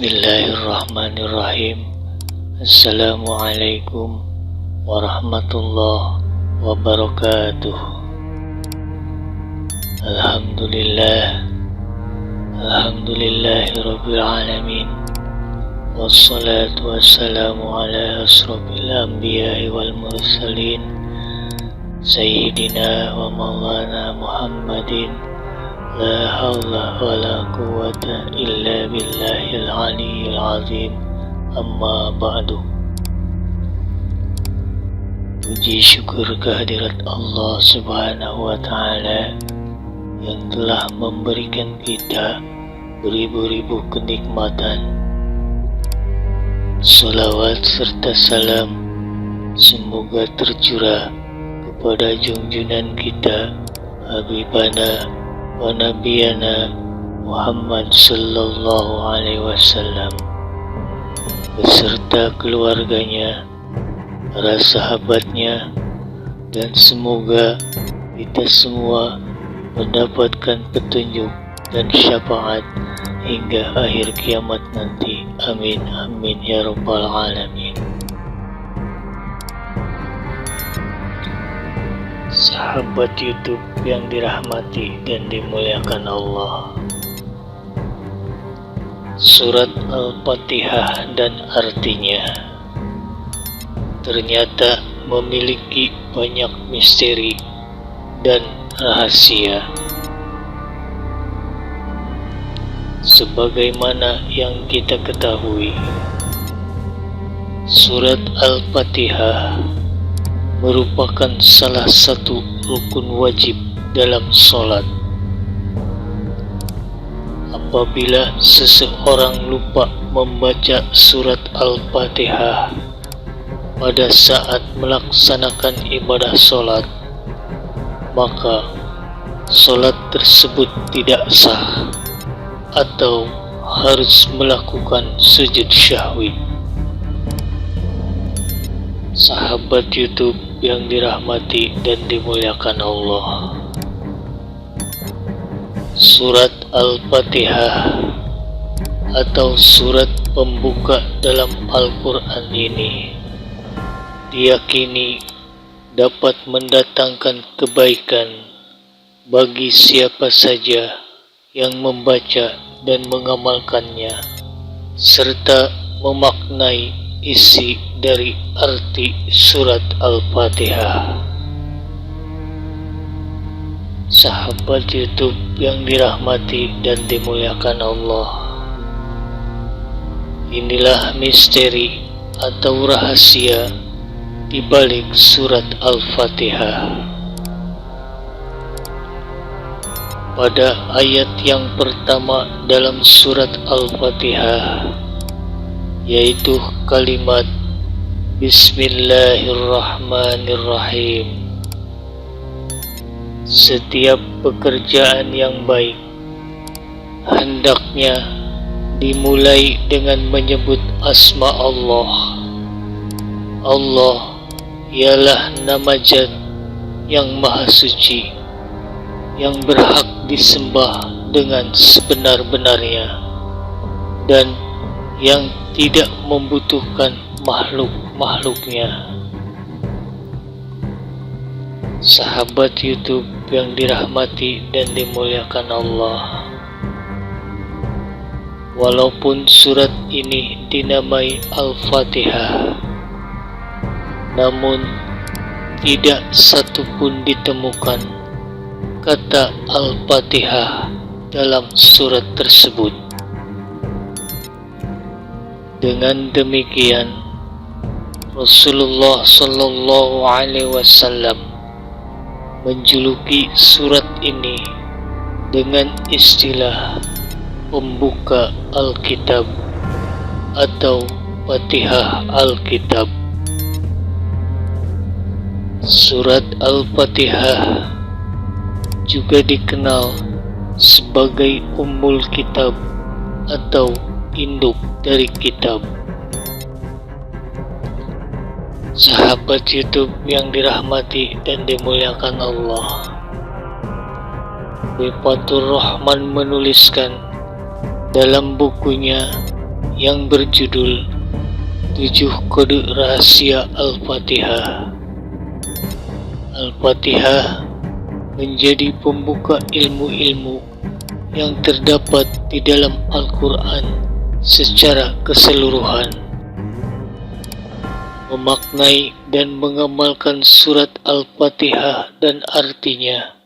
Bismillahirrahmanirrahim. Assalamualaikum warahmatullahi wabarakatuh. Alhamdulillahirabbil alamin. Wassalatu wassalamu ala asrofil anbiya'i wal mursalin Sayyidina wa maulana Muhammadin. La hawla wa la quwwata illa billahil aliyyil azim. Amma ba'du. Puji syukur kehadirat Allah subhanahu wa ta'ala yang telah memberikan kita beribu-ribu kenikmatan. Salawat serta salam semoga tercurah kepada junjungan kita, Habibana wa Nabiyana Muhammad sallallahu alaihi wasallam beserta keluarganya, para sahabatnya, dan semoga kita semua mendapatkan petunjuk dan syafaat hingga akhir kiamat nanti. Amin amin ya rabbal alamin. Sahabat YouTube yang dirahmati dan dimuliakan Allah, Surat Al-Fatihah dan artinya ternyata memiliki banyak misteri dan rahasia. Sebagaimana yang kita ketahui, Surat Al-Fatihah merupakan salah satu rukun wajib dalam sholat. Apabila seseorang lupa membaca surat Al-Fatihah pada saat melaksanakan ibadah sholat, maka sholat tersebut tidak sah atau harus melakukan sujud syahwi. Sahabat YouTube yang dirahmati dan dimuliakan Allah, Surat Al-Fatihah atau surat pembuka dalam Al-Quran ini diyakini dapat mendatangkan kebaikan bagi siapa saja yang membaca dan mengamalkannya, serta memaknai isi dari arti surat Al-Fatihah. Sahabat YouTube yang dirahmati dan dimuliakan Allah, inilah misteri atau rahasia di balik surat Al-Fatihah. Pada ayat yang pertama dalam surat Al-Fatihah, yaitu kalimat Bismillahirrahmanirrahim. Setiap pekerjaan yang baik hendaknya dimulai dengan menyebut asma Allah. Allah ialah nama Zat yang maha suci, yang berhak disembah dengan sebenar-benarnya, dan yang tidak membutuhkan makhluk-makhluknya. Sahabat YouTube yang dirahmati dan dimuliakan Allah, walaupun surat ini dinamai Al-Fatihah, namun tidak satupun ditemukan kata Al-Fatihah dalam surat tersebut. Dengan demikian, Rasulullah sallallahu alaihi wasallam menjuluki surat ini dengan istilah pembuka Alkitab atau Fatihah Alkitab. Surat Al-Fatihah juga dikenal sebagai Ummul Kitab atau induk dari kitab. Sahabat YouTube yang dirahmati dan dimuliakan Allah, Wifatur Rahman menuliskan dalam bukunya yang berjudul 7 Kode Rahasia Al-Fatihah. Al-Fatihah menjadi pembuka ilmu-ilmu yang terdapat di dalam Al-Quran secara keseluruhan. Memaknai dan mengamalkan surat Al-Fatihah dan artinya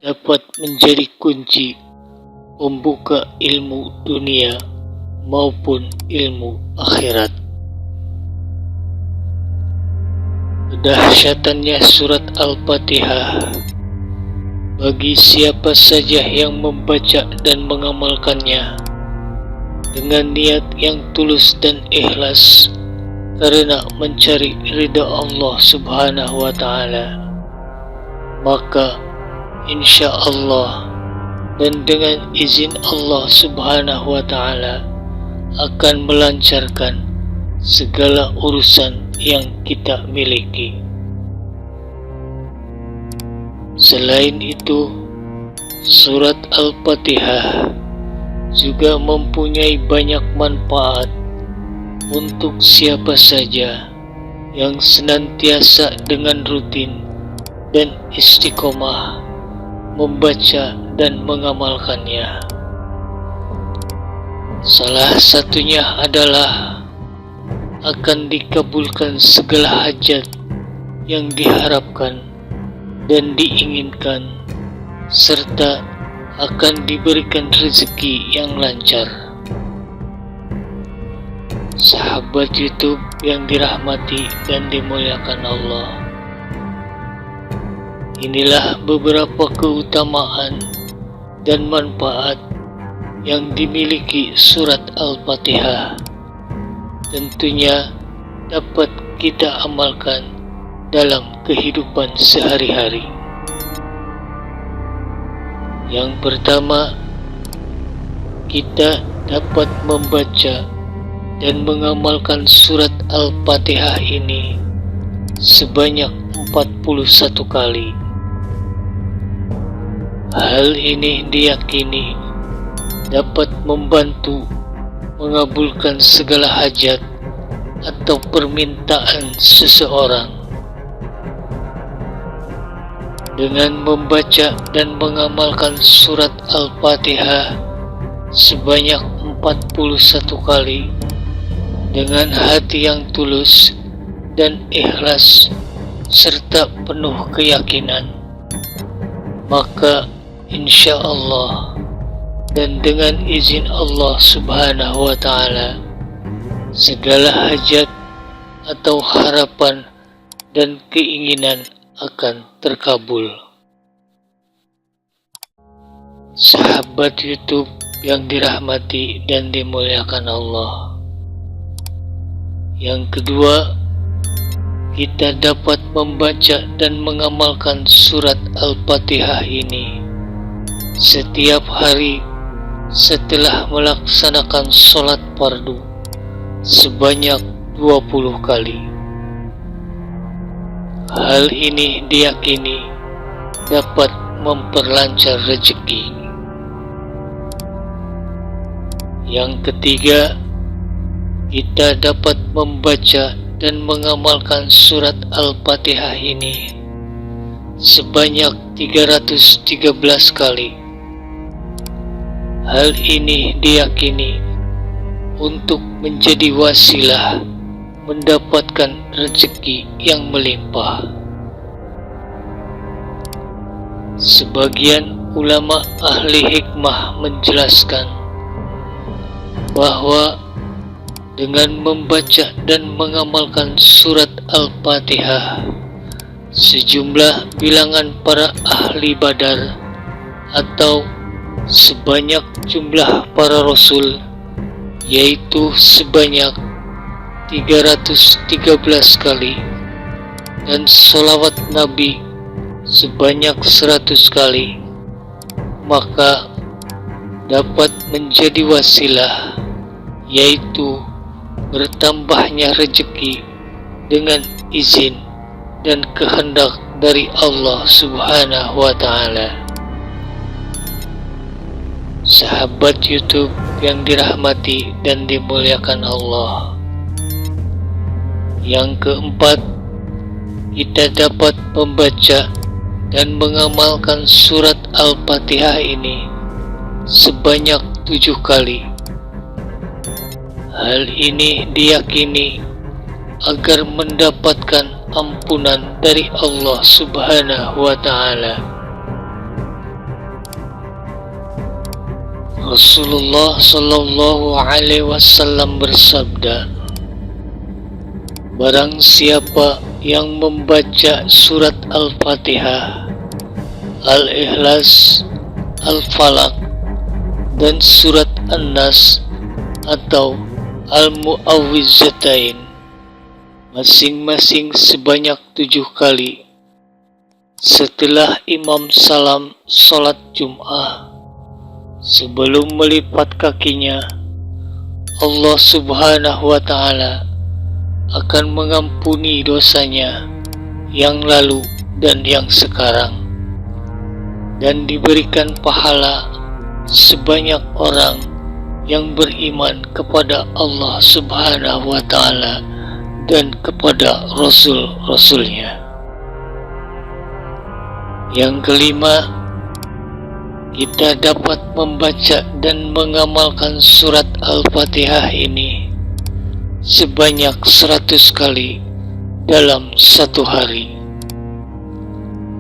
dapat menjadi kunci pembuka ilmu dunia maupun ilmu akhirat. Kedahsyatannya surat Al-Fatihah bagi siapa saja yang membaca dan mengamalkannya dengan niat yang tulus dan ikhlas karena mencari ridha Allah Subhanahu wa Ta'ala, maka insya Allah dan dengan izin Allah Subhanahu wa Ta'ala akan melancarkan segala urusan yang kita miliki. Selain itu, surat Al-Fatihah juga mempunyai banyak manfaat untuk siapa saja yang senantiasa dengan rutin dan istiqomah membaca dan mengamalkannya. Salah satunya adalah akan dikabulkan segala hajat yang diharapkan dan diinginkan, serta akan diberikan rezeki yang lancar. Sahabat YouTube yang dirahmati dan dimuliakan Allah, inilah beberapa keutamaan dan manfaat yang dimiliki surat Al-Fatihah. Tentunya dapat kita amalkan dalam kehidupan sehari-hari. Yang pertama, kita dapat membaca dan mengamalkan surat Al-Fatihah ini sebanyak 41 kali. Hal ini diyakini dapat membantu mengabulkan segala hajat atau permintaan seseorang. Dengan membaca dan mengamalkan surat Al-Fatihah sebanyak 41 kali dengan hati yang tulus dan ikhlas serta penuh keyakinan, maka insya Allah dan dengan izin Allah Subhanahu wa Ta'ala, segala hajat atau harapan dan keinginan akan terkabul. Sahabat YouTube yang dirahmati dan dimuliakan Allah, yang kedua, kita dapat membaca dan mengamalkan surat Al-Fatihah ini setiap hari setelah melaksanakan sholat fardu sebanyak 20 kali. Hal ini diyakini dapat memperlancar rezeki. Yang ketiga, kita dapat membaca dan mengamalkan surat Al-Fatihah ini sebanyak 313 kali. Hal ini diyakini untuk menjadi wasilah mendapatkan rezeki yang melimpah. Sebagian ulama ahli hikmah menjelaskan bahwa dengan membaca dan mengamalkan surat Al-Fatihah, sejumlah bilangan para ahli Badar atau sebanyak jumlah para rasul, yaitu sebanyak 313 kali, dan sholawat Nabi sebanyak 100 kali, maka dapat menjadi wasilah, yaitu bertambahnya rezeki dengan izin dan kehendak dari Allah Subhanahu wa Ta'ala. sahabat YouTube yang dirahmati dan dimuliakan Allah. Yang keempat, kita dapat membaca dan mengamalkan surat Al-Fatihah ini sebanyak 7 kali. Hal ini diyakini agar mendapatkan ampunan dari Allah Subhanahu wa Ta'ala. Rasulullah Shallallahu Alaihi Wasallam bersabda, barang siapa yang membaca surat Al-Fatihah, Al-Ikhlas, Al-Falaq, dan surat An-Nas atau Al-Mu'awwidzatain masing-masing sebanyak 7 kali setelah imam salam sholat Jum'ah, sebelum melipat kakinya, Allah Subhanahu wa Ta'ala akan mengampuni dosanya yang lalu dan yang sekarang, dan diberikan pahala sebanyak orang yang beriman kepada Allah Subhanahu wa Ta'ala dan kepada Rasul-Rasulnya. Yang kelima, kita dapat membaca dan mengamalkan surat Al-Fatihah ini sebanyak 100 kali dalam satu hari.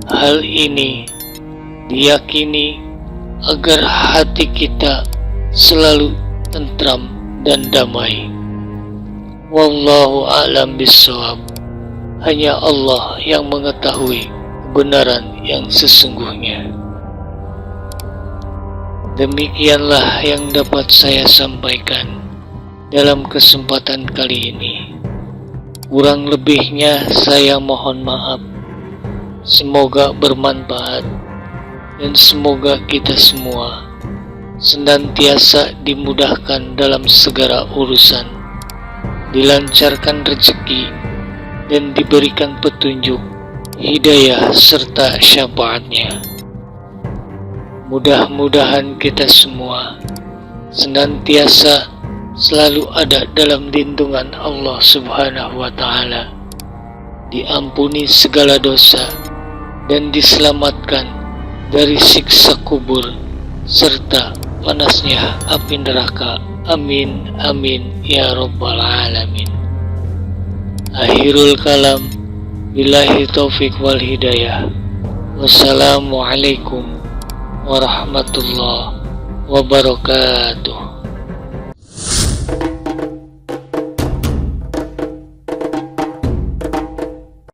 Hal ini diyakini agar hati kita selalu tentram dan damai. Wallahu a'lam bishawab. Hanya Allah yang mengetahui kebenaran yang sesungguhnya. Demikianlah yang dapat saya sampaikan dalam kesempatan kali ini. Kurang lebihnya saya mohon maaf. Semoga bermanfaat dan semoga kita semua senantiasa dimudahkan dalam segala urusan, dilancarkan rezeki, dan diberikan petunjuk, hidayah, serta syafaatnya. Mudah-mudahan kita semua senantiasa selalu ada dalam lindungan Allah Subhanahu wa Ta'ala, diampuni segala dosa, dan diselamatkan dari siksa kubur serta panasnya api neraka. Amin amin ya rabbal alamin. Akhirul kalam, billahi taufik wal hidayah. Wassalamualaikum warahmatullahi wabarakatuh.